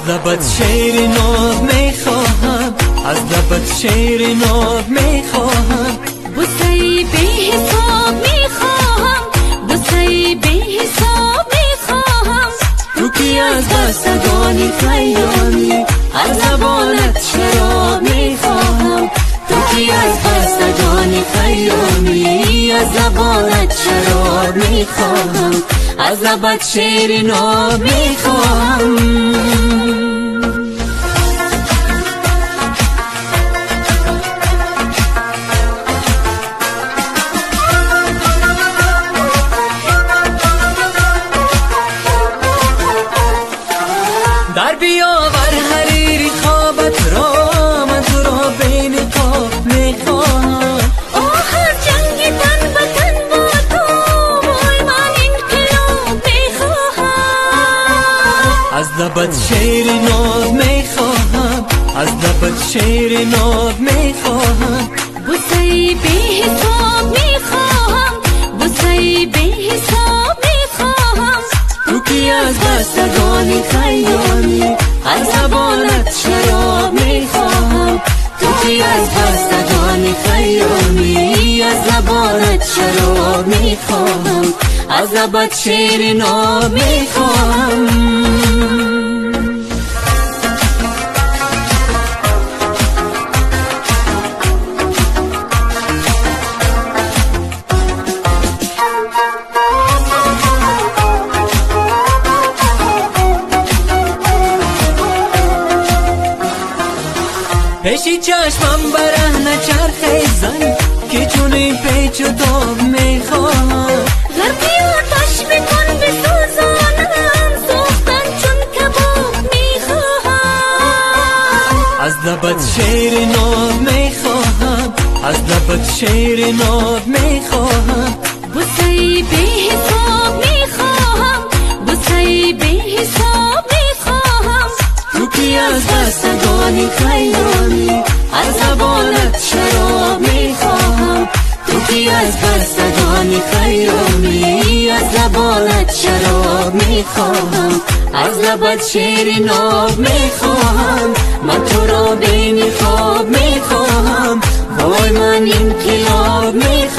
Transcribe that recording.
لبت شعر ناب میخواهم، از لبت شعر ناب میخواهم، بوسه‌ای بی حساب میخواهم، بوسه‌ای بی حساب میخواهم. تو کی از بستگانی خیامی، از زبانت شراب میخواهم. تو کی از بستگانی خیامی، از زبانت شراب میخواهم، از لبت شعر ناب میخواهم. در بیاور حریری خوابت را، من تو را بین خواب میخواهم. آخر جنگ تن به تن با تو، وای من انقلاب میخواهم. از لبت شعر ناب میخواهم، از لبت شعر ناب میخواهم. بوسه‌ای بی حساب میخواهم، بوسه‌ای بی حساب میخواهم. تو کی از بستگانی خیامی، از زبانت شراب میخواهم. تو کی از بستگانی خیامی، از زبانت شراب میخواهم، از لبت شعر ناب میخواهم. پیشی چشمم برهنه چرخه زن، که چونی پیچ و تاب میخواهم. غرقی آتش بکن بسوزانم، سوختن چون کباب میخواهم. از لبت شعر ناب میخواهم، از لبت شعر ناب میخواهم. بوسه‌ای بی حساب میخواهم، بوسه‌ای بی حساب میخواهم. تو کی از بستگانی خیامی، از زبانت شراب میخواهم. تو کی از بستگانی خیامی، از زبانت شراب میخواهم، از لبت شعر ناب میخواهم. من تو را بین خواب میخواهم، وای من انقلاب میخواهم.